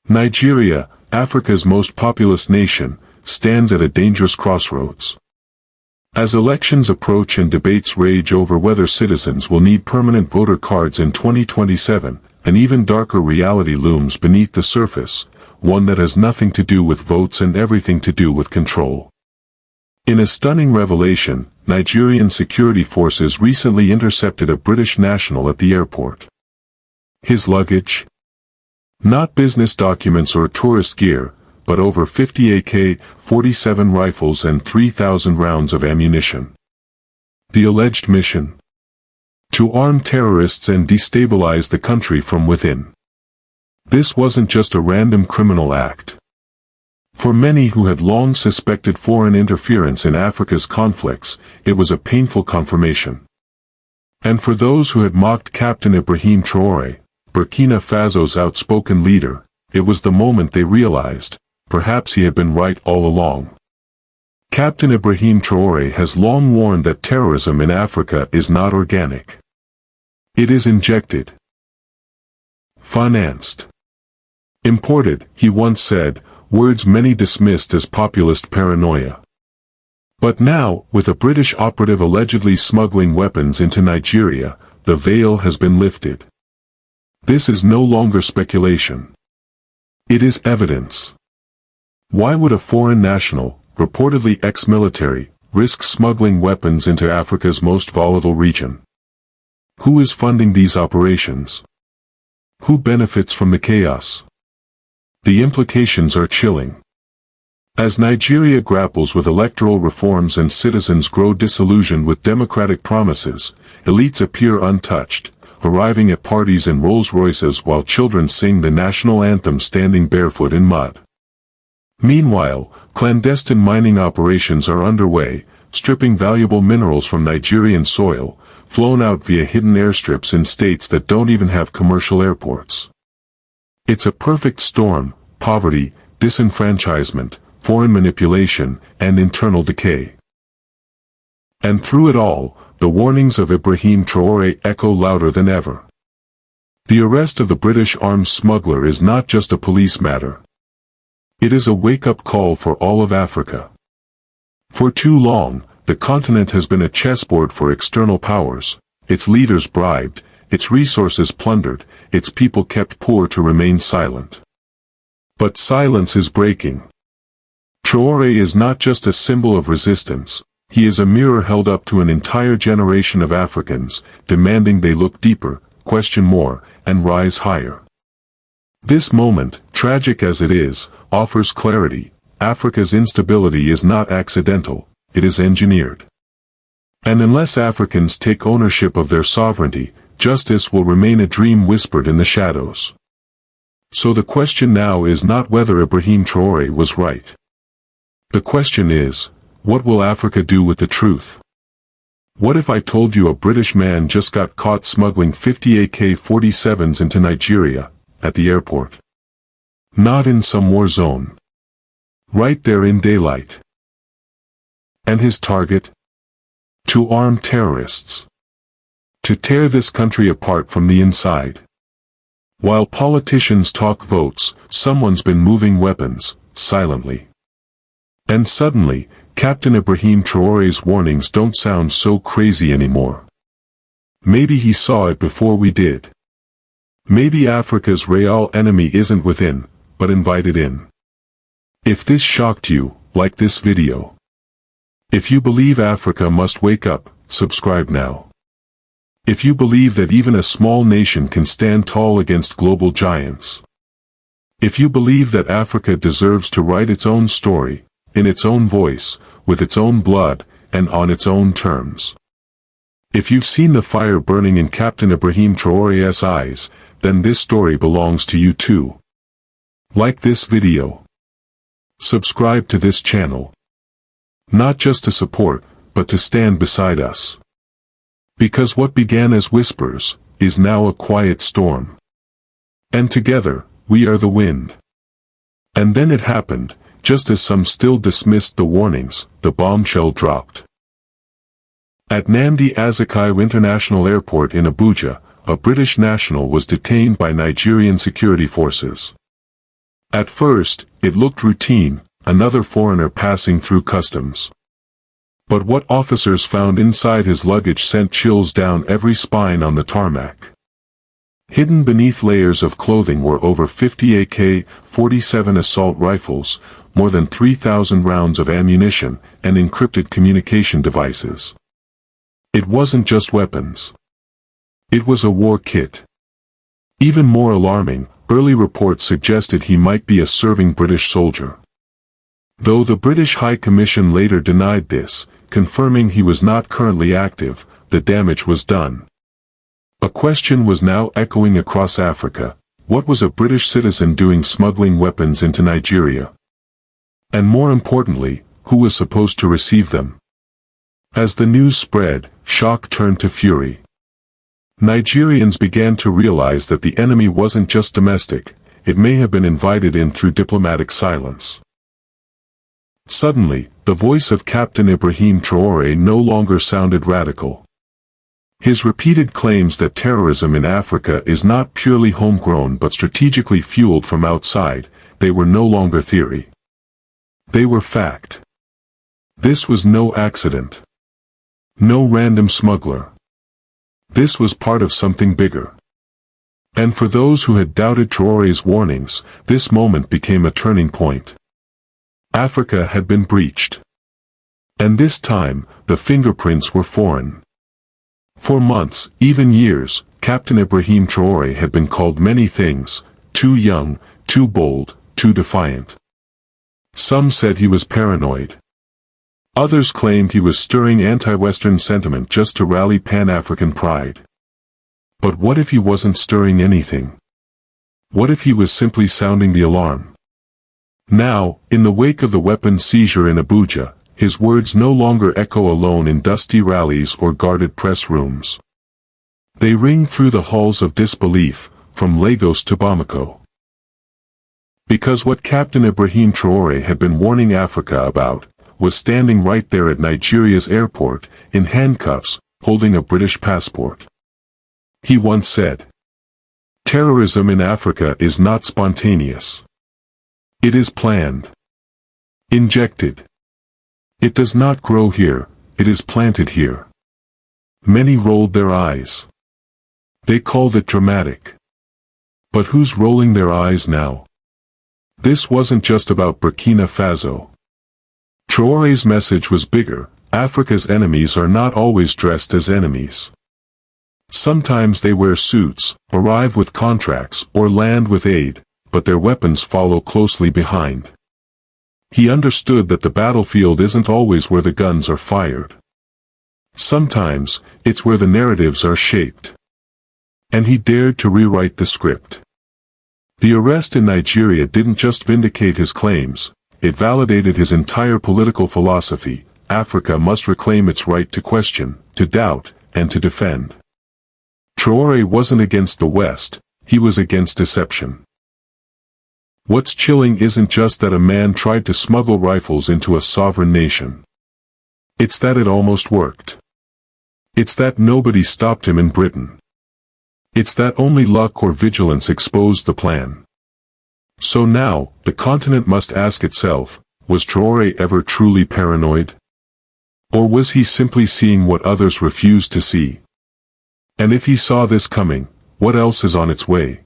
Nigeria, Africa's most populous nation, stands at a dangerous crossroads. As elections approach and debates rage over whether citizens will need permanent voter cards in 2027, an even darker reality looms beneath the surface, one that has nothing to do with votes and everything to do with control. In a stunning revelation, Nigerian security forces recently intercepted a British national at the airport. His luggage? Not business documents or tourist gear, but over 50 AK-47 rifles and 3,000 rounds of ammunition. The alleged mission? To arm terrorists and destabilize the country from within. This wasn't just a random criminal act. For many who had long suspected foreign interference in Africa's conflicts, it was a painful confirmation. And for those who had mocked Captain Ibrahim Traoré, Burkina Faso's outspoken leader, it was the moment they realized, perhaps he had been right all along. Captain Ibrahim Traoré has long warned that terrorism in Africa is not organic. It is injected, financed, imported, he once said, words many dismissed as populist paranoia. But now, with a British operative allegedly smuggling weapons into Nigeria, the veil has been lifted. This is no longer speculation. It is evidence. Why would a foreign national, reportedly ex-military, risk smuggling weapons into Africa's most volatile region? Who is funding these operations? Who benefits from the chaos? The implications are chilling. As Nigeria grapples with electoral reforms and citizens grow disillusioned with democratic promises, elites appear untouched, arriving at parties in Rolls-Royces while children sing the national anthem standing barefoot in mud. Meanwhile, clandestine mining operations are underway, stripping valuable minerals from Nigerian soil, flown out via hidden airstrips in states that don't even have commercial airports. It's a perfect storm: poverty, disenfranchisement, foreign manipulation, and internal decay. And through it all, the warnings of Ibrahim Traoré echo louder than ever. The arrest of the British arms smuggler is not just a police matter. It is a wake-up call for all of Africa. For too long, the continent has been a chessboard for external powers, its leaders bribed, its resources plundered, its people kept poor to remain silent. But silence is breaking. Traoré is not just a symbol of resistance, he is a mirror held up to an entire generation of Africans, demanding they look deeper, question more, and rise higher. This moment, tragic as it is, offers clarity. Africa's instability is not accidental, it is engineered. And unless Africans take ownership of their sovereignty, justice will remain a dream whispered in the shadows. So the question now is not whether Ibrahim Traoré was right. The question is, what will Africa do with the truth? What if I told you a British man just got caught smuggling 50 AK-47s into Nigeria, at the airport? Not in some war zone. Right there in daylight. And his target? To arm terrorists. To tear this country apart from the inside. While politicians talk votes, someone's been moving weapons, silently. And suddenly, Captain Ibrahim Traoré's warnings don't sound so crazy anymore. Maybe he saw it before we did. Maybe Africa's real enemy isn't within, but invited in. If this shocked you, like this video. If you believe Africa must wake up, subscribe now. If you believe that even a small nation can stand tall against global giants. If you believe that Africa deserves to write its own story, in its own voice, with its own blood, and on its own terms. If you've seen the fire burning in Captain Ibrahim Traoré's eyes, then this story belongs to you too. Like this video. Subscribe to this channel. Not just to support, but to stand beside us. Because what began as whispers, is now a quiet storm. And together, we are the wind. And then it happened, just as some still dismissed the warnings, the bombshell dropped. At Nnamdi Azikiwe International Airport in Abuja, a British national was detained by Nigerian security forces. At first, it looked routine, another foreigner passing through customs. But what officers found inside his luggage sent chills down every spine on the tarmac. Hidden beneath layers of clothing were over 50 AK-47 assault rifles, more than 3,000 rounds of ammunition, and encrypted communication devices. It wasn't just weapons. It was a war kit. Even more alarming, early reports suggested he might be a serving British soldier. Though the British High Commission later denied this, confirming he was not currently active, the damage was done. A question was now echoing across Africa: what was a British citizen doing smuggling weapons into Nigeria? And more importantly, who was supposed to receive them? As the news spread, shock turned to fury. Nigerians began to realize that the enemy wasn't just domestic, it may have been invited in through diplomatic silence. Suddenly, the voice of Captain Ibrahim Traoré no longer sounded radical. His repeated claims that terrorism in Africa is not purely homegrown but strategically fueled from outside, they were no longer theory. They were fact. This was no accident. No random smuggler. This was part of something bigger. And for those who had doubted Traoré's warnings, this moment became a turning point. Africa had been breached. And this time, the fingerprints were foreign. For months, even years, Captain Ibrahim Traoré had been called many things: too young, too bold, too defiant. Some said he was paranoid. Others claimed he was stirring anti-Western sentiment just to rally Pan-African pride. But what if he wasn't stirring anything? What if he was simply sounding the alarm? Now, in the wake of the weapons seizure in Abuja, his words no longer echo alone in dusty rallies or guarded press rooms. They ring through the halls of disbelief, from Lagos to Bamako. Because what Captain Ibrahim Traoré had been warning Africa about, was standing right there at Nigeria's airport, in handcuffs, holding a British passport. He once said, "Terrorism in Africa is not spontaneous. It is planned. Injected. It does not grow here, it is planted here." Many rolled their eyes. They called it dramatic. But who's rolling their eyes now? This wasn't just about Burkina Faso. Traoré's message was bigger: Africa's enemies are not always dressed as enemies. Sometimes they wear suits, arrive with contracts, or land with aid, but their weapons follow closely behind. He understood that the battlefield isn't always where the guns are fired. Sometimes, it's where the narratives are shaped. And he dared to rewrite the script. The arrest in Nigeria didn't just vindicate his claims, it validated his entire political philosophy: Africa must reclaim its right to question, to doubt, and to defend. Traoré wasn't against the West, he was against deception. What's chilling isn't just that a man tried to smuggle rifles into a sovereign nation. It's that it almost worked. It's that nobody stopped him in Britain. It's that only luck or vigilance exposed the plan. So now, the continent must ask itself, was Traoré ever truly paranoid? Or was he simply seeing what others refused to see? And if he saw this coming, what else is on its way?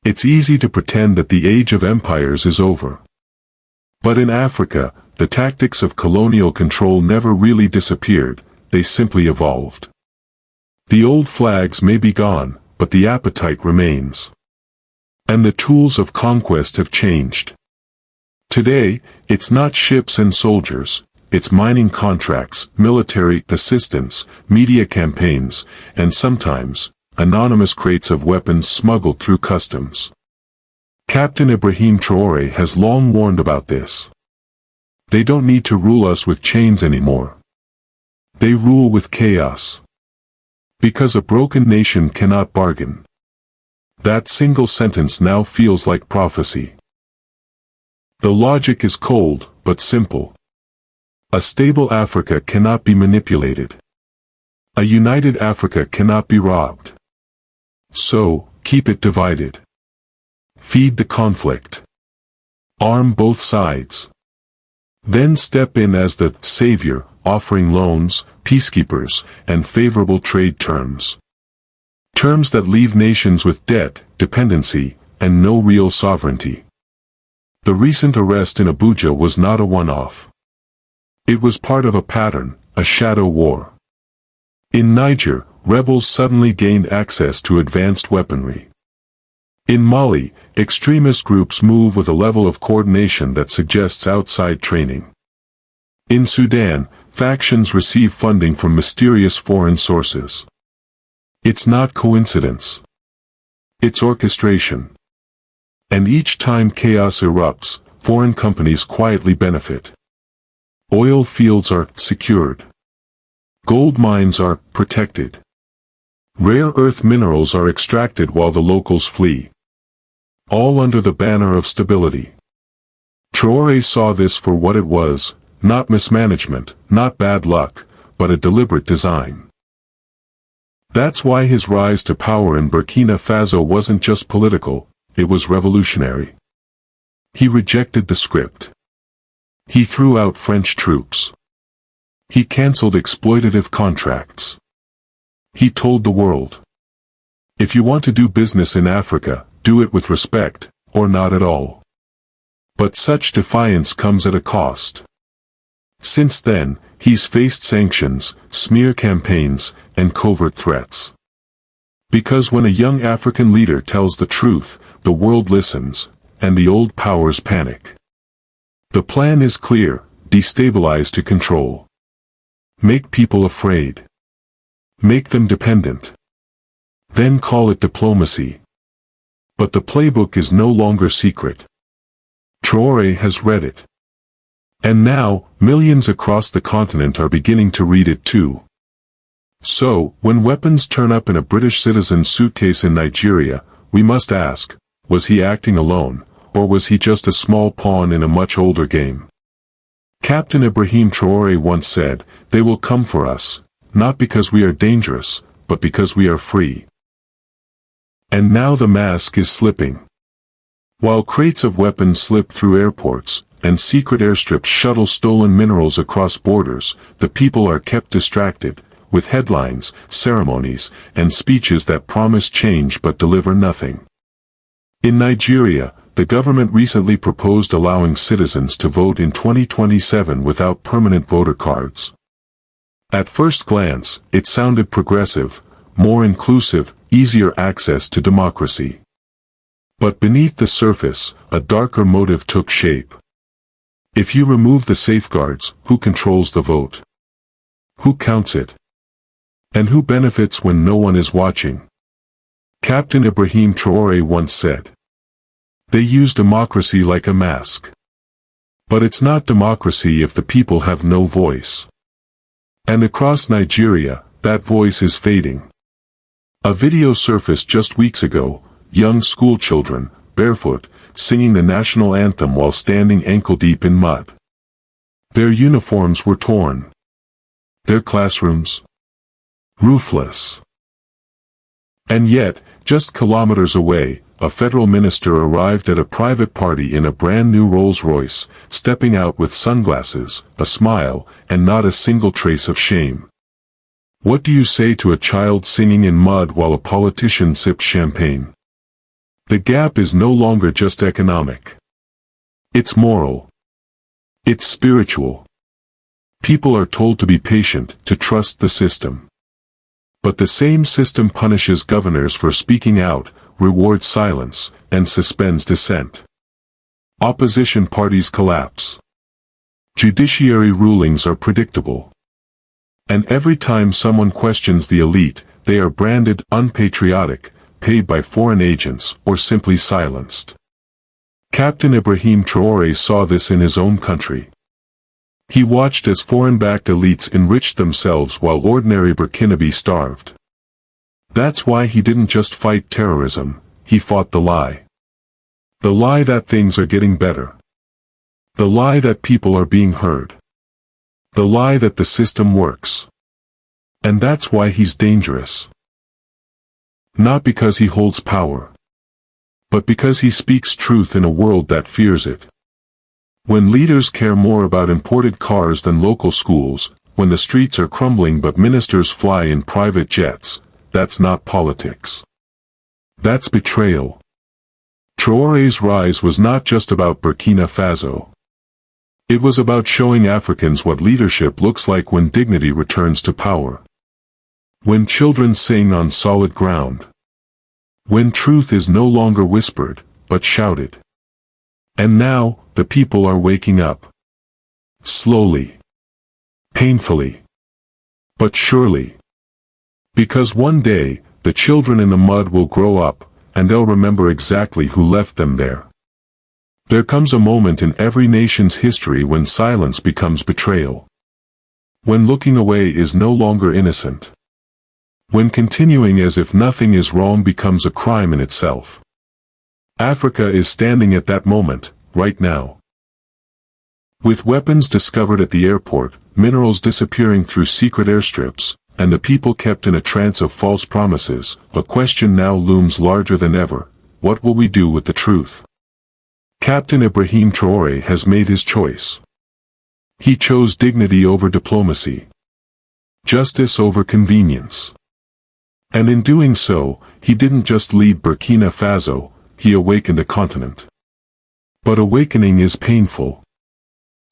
It's easy to pretend that the age of empires is over. But in Africa, the tactics of colonial control never really disappeared, they simply evolved. The old flags may be gone, but the appetite remains. And the tools of conquest have changed. Today, it's not ships and soldiers, it's mining contracts, military assistance, media campaigns, and sometimes, anonymous crates of weapons smuggled through customs. Captain Ibrahim Traoré has long warned about this. They don't need to rule us with chains anymore. They rule with chaos. Because a broken nation cannot bargain. That single sentence now feels like prophecy. The logic is cold, but simple. A stable Africa cannot be manipulated. A united Africa cannot be robbed. So, keep it divided. Feed the conflict. Arm both sides. Then step in as the savior, offering loans, peacekeepers, and favorable trade terms. Terms that leave nations with debt, dependency, and no real sovereignty. The recent arrest in Abuja was not a one-off. It was part of a pattern, a shadow war. In Niger, rebels suddenly gained access to advanced weaponry. In Mali, extremist groups move with a level of coordination that suggests outside training. In Sudan, factions receive funding from mysterious foreign sources. It's not coincidence. It's orchestration. And each time chaos erupts, foreign companies quietly benefit. Oil fields are secured. Gold mines are protected. Rare earth minerals are extracted while the locals flee. All under the banner of stability. Traore saw this for what it was, not mismanagement, not bad luck, but a deliberate design. That's why his rise to power in Burkina Faso wasn't just political, it was revolutionary. He rejected the script. He threw out French troops. He cancelled exploitative contracts. He told the world, if you want to do business in Africa, do it with respect, or not at all. But such defiance comes at a cost. Since then, he's faced sanctions, smear campaigns, and covert threats. Because when a young African leader tells the truth, the world listens, and the old powers panic. The plan is clear: destabilize to control. Make people afraid. Make them dependent. Then call it diplomacy. But the playbook is no longer secret. Traore has read it. And now, millions across the continent are beginning to read it too. So, when weapons turn up in a British citizen's suitcase in Nigeria, we must ask, was he acting alone, or was he just a small pawn in a much older game? Captain Ibrahim Traoré once said, "They will come for us, not because we are dangerous, but because we are free." And now the mask is slipping. While crates of weapons slip through airports, and secret airstrips shuttle stolen minerals across borders, the people are kept distracted, with headlines, ceremonies, and speeches that promise change but deliver nothing. In Nigeria, the government recently proposed allowing citizens to vote in 2027 without permanent voter cards. At first glance, it sounded progressive, more inclusive, easier access to democracy. But beneath the surface, a darker motive took shape. If you remove the safeguards, who controls the vote? Who counts it? And who benefits when no one is watching? Captain Ibrahim Traoré once said, "They use democracy like a mask. But it's not democracy if the people have no voice." And across Nigeria, that voice is fading. A video surfaced just weeks ago, young school children, barefoot, singing the national anthem while standing ankle-deep in mud. Their uniforms were torn. Their classrooms roofless. And yet, just kilometers away, a federal minister arrived at a private party in a brand-new Rolls-Royce, stepping out with sunglasses, a smile, and not a single trace of shame. What do you say to a child singing in mud while a politician sips champagne? The gap is no longer just economic. It's moral. It's spiritual. People are told to be patient, to trust the system. But the same system punishes governors for speaking out, rewards silence, and suspends dissent. Opposition parties collapse. Judiciary rulings are predictable. And every time someone questions the elite, they are branded unpatriotic, paid by foreign agents, or simply silenced. Captain Ibrahim Traoré saw this in his own country. He watched as foreign-backed elites enriched themselves while ordinary Burkinabé starved. That's why he didn't just fight terrorism, he fought the lie. The lie that things are getting better. The lie that people are being heard. The lie that the system works. And that's why he's dangerous. Not because he holds power, but because he speaks truth in a world that fears it. When leaders care more about imported cars than local schools, when the streets are crumbling but ministers fly in private jets, that's not politics. That's betrayal. Traore's rise was not just about Burkina Faso. It was about showing Africans what leadership looks like when dignity returns to power. When children sing on solid ground. When truth is no longer whispered, but shouted. And now, the people are waking up. Slowly. Painfully. But surely. Because one day, the children in the mud will grow up, and they'll remember exactly who left them there. There comes a moment in every nation's history when silence becomes betrayal. When looking away is no longer innocent. When continuing as if nothing is wrong becomes a crime in itself. Africa is standing at that moment, right now. With weapons discovered at the airport, minerals disappearing through secret airstrips, and the people kept in a trance of false promises, a question now looms larger than ever: what will we do with the truth? Captain Ibrahim Traoré has made his choice. He chose dignity over diplomacy. Justice over convenience. And in doing so, he didn't just lead Burkina Faso, he awakened a continent. But awakening is painful.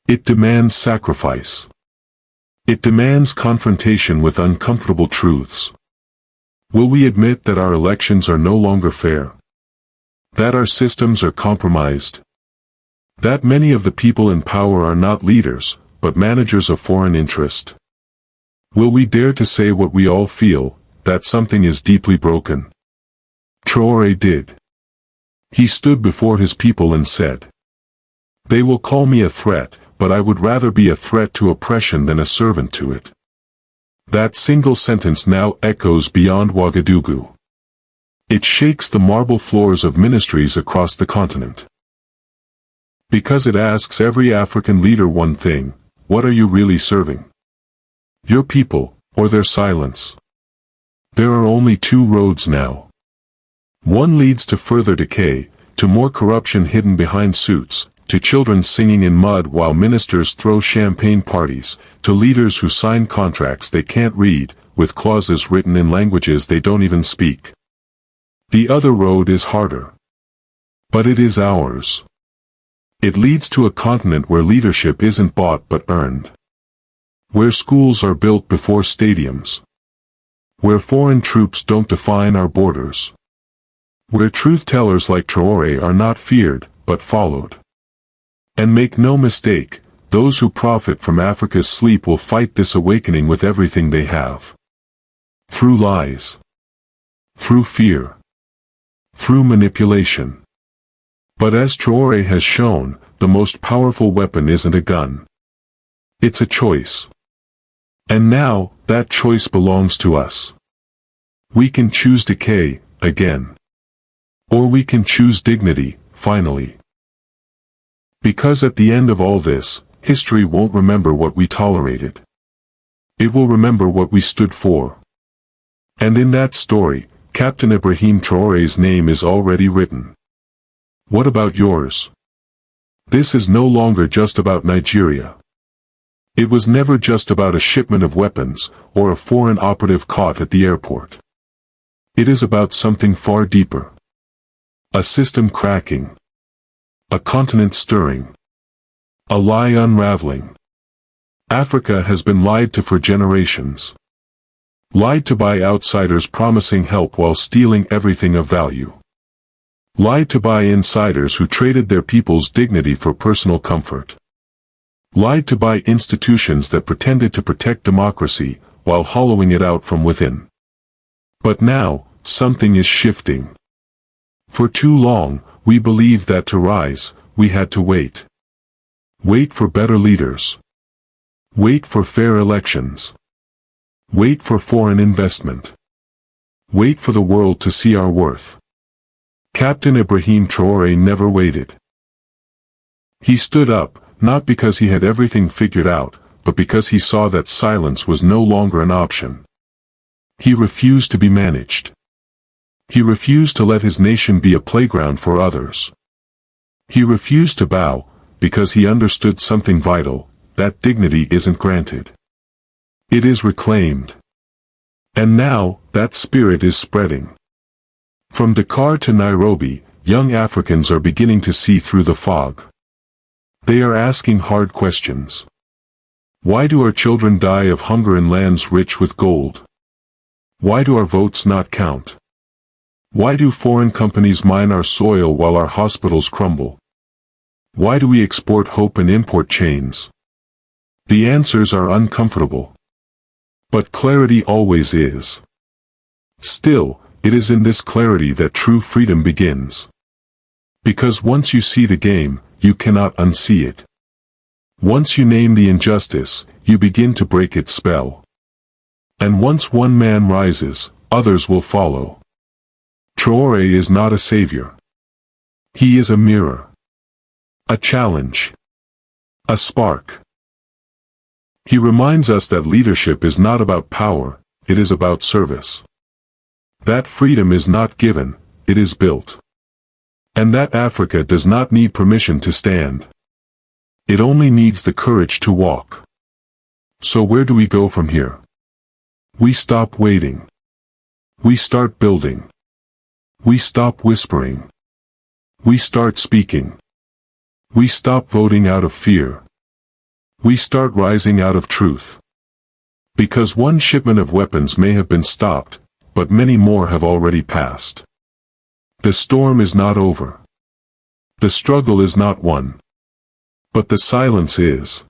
It demands sacrifice. It demands confrontation with uncomfortable truths. Will we admit that our elections are no longer fair? That our systems are compromised? That many of the people in power are not leaders, but managers of foreign interest? Will we dare to say what we all feel, that something is deeply broken? Traoré did. He stood before his people and said, "They will call me a threat, but I would rather be a threat to oppression than a servant to it." That single sentence now echoes beyond Ouagadougou. It shakes the marble floors of ministries across the continent. Because it asks every African leader one thing: what are you really serving? Your people, or their silence? There are only two roads now. One leads to further decay, to more corruption hidden behind suits, to children singing in mud while ministers throw champagne parties, to leaders who sign contracts they can't read, with clauses written in languages they don't even speak. The other road is harder. But it is ours. It leads to a continent where leadership isn't bought but earned. Where schools are built before stadiums. Where foreign troops don't define our borders. Where truth-tellers like Traoré are not feared, but followed. And make no mistake, those who profit from Africa's sleep will fight this awakening with everything they have. Through lies. Through fear. Through manipulation. But as Traoré has shown, the most powerful weapon isn't a gun. It's a choice. And now, that choice belongs to us. We can choose decay, again. Or we can choose dignity, finally. Because at the end of all this, history won't remember what we tolerated. It will remember what we stood for. And in that story, Captain Ibrahim Traoré's name is already written. What about yours? This is no longer just about Nigeria. It was never just about a shipment of weapons, or a foreign operative caught at the airport. It is about something far deeper. A system cracking. A continent stirring. A lie unraveling. Africa has been lied to for generations. Lied to by outsiders promising help while stealing everything of value. Lied to by insiders who traded their people's dignity for personal comfort. Lied to by institutions that pretended to protect democracy, while hollowing it out from within. But now, something is shifting. For too long, we believed that to rise, we had to wait. Wait for better leaders. Wait for fair elections. Wait for foreign investment. Wait for the world to see our worth. Captain Ibrahim Traoré never waited. He stood up, not because he had everything figured out, but because he saw that silence was no longer an option. He refused to be managed. He refused to let his nation be a playground for others. He refused to bow, because he understood something vital: that dignity isn't granted. It is reclaimed. And now, that spirit is spreading. From Dakar to Nairobi, young Africans are beginning to see through the fog. They are asking hard questions. Why do our children die of hunger in lands rich with gold? Why do our votes not count? Why do foreign companies mine our soil while our hospitals crumble? Why do we export hope and import chains? The answers are uncomfortable. But clarity always is. Still, it is in this clarity that true freedom begins. Because once you see the game, you cannot unsee it. Once you name the injustice, you begin to break its spell. And once one man rises, others will follow. Traore is not a savior. He is a mirror. A challenge. A spark. He reminds us that leadership is not about power, it is about service. That freedom is not given, it is built. And that Africa does not need permission to stand. It only needs the courage to walk. So where do we go from here? We stop waiting. We start building. We stop whispering. We start speaking. We stop voting out of fear. We start rising out of truth. Because one shipment of weapons may have been stopped, but many more have already passed. The storm is not over. The struggle is not won. But the silence is.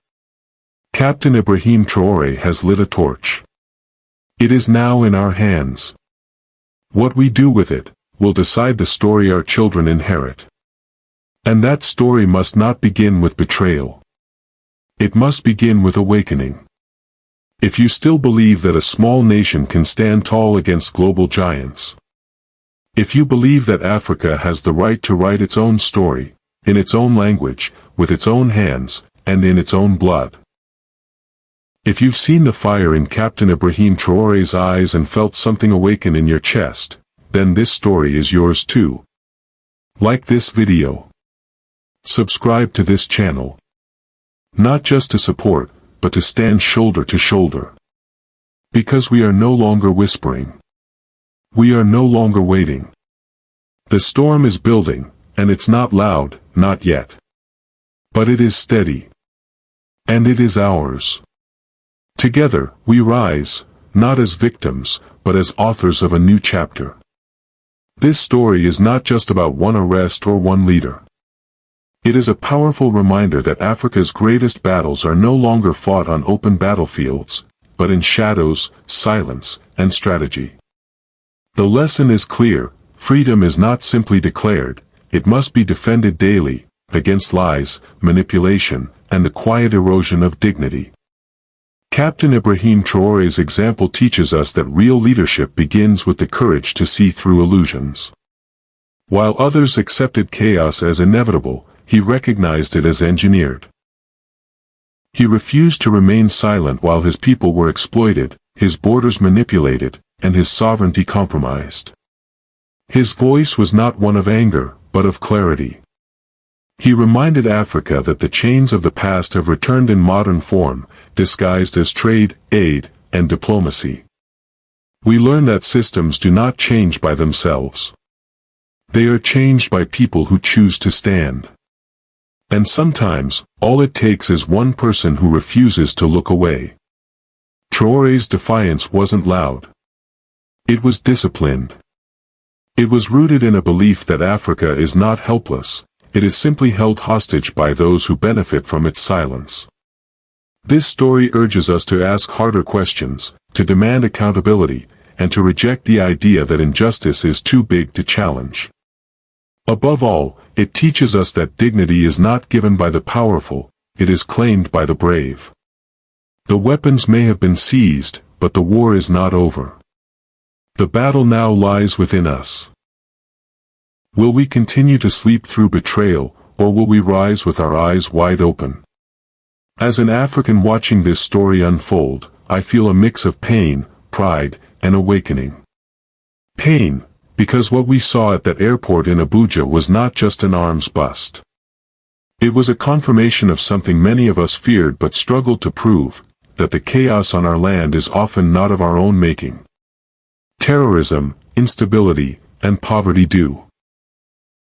Captain Ibrahim Traoré has lit a torch. It is now in our hands. What we do with it will decide the story our children inherit. And that story must not begin with betrayal. It must begin with awakening. If you still believe that a small nation can stand tall against global giants, if you believe that Africa has the right to write its own story, in its own language, with its own hands, and in its own blood, if you've seen the fire in Captain Ibrahim Traoré's eyes and felt something awaken in your chest, then this story is yours too. Like this video. Subscribe to this channel. Not just to support, but to stand shoulder to shoulder. Because we are no longer whispering. We are no longer waiting. The storm is building, and it's not loud, not yet. But it is steady. And it is ours. Together, we rise, not as victims, but as authors of a new chapter. This story is not just about one arrest or one leader. It is a powerful reminder that Africa's greatest battles are no longer fought on open battlefields, but in shadows, silence, and strategy. The lesson is clear: freedom is not simply declared, it must be defended daily, against lies, manipulation, and the quiet erosion of dignity. Captain Ibrahim Traoré's example teaches us that real leadership begins with the courage to see through illusions. While others accepted chaos as inevitable, he recognized it as engineered. He refused to remain silent while his people were exploited, his borders manipulated, and his sovereignty compromised. His voice was not one of anger, but of clarity. He reminded Africa that the chains of the past have returned in modern form, disguised as trade, aid, and diplomacy. We learn that systems do not change by themselves. They are changed by people who choose to stand. And sometimes, all it takes is one person who refuses to look away. Traoré's defiance wasn't loud. It was disciplined. It was rooted in a belief that Africa is not helpless, it is simply held hostage by those who benefit from its silence. This story urges us to ask harder questions, to demand accountability, and to reject the idea that injustice is too big to challenge. Above all, it teaches us that dignity is not given by the powerful, it is claimed by the brave. The weapons may have been seized, but the war is not over. The battle now lies within us. Will we continue to sleep through betrayal, or will we rise with our eyes wide open? As an African watching this story unfold, I feel a mix of pain, pride, and awakening. Pain, because what we saw at that airport in Abuja was not just an arms bust. It was a confirmation of something many of us feared but struggled to prove, that the chaos on our land is often not of our own making. Terrorism, instability, and poverty do.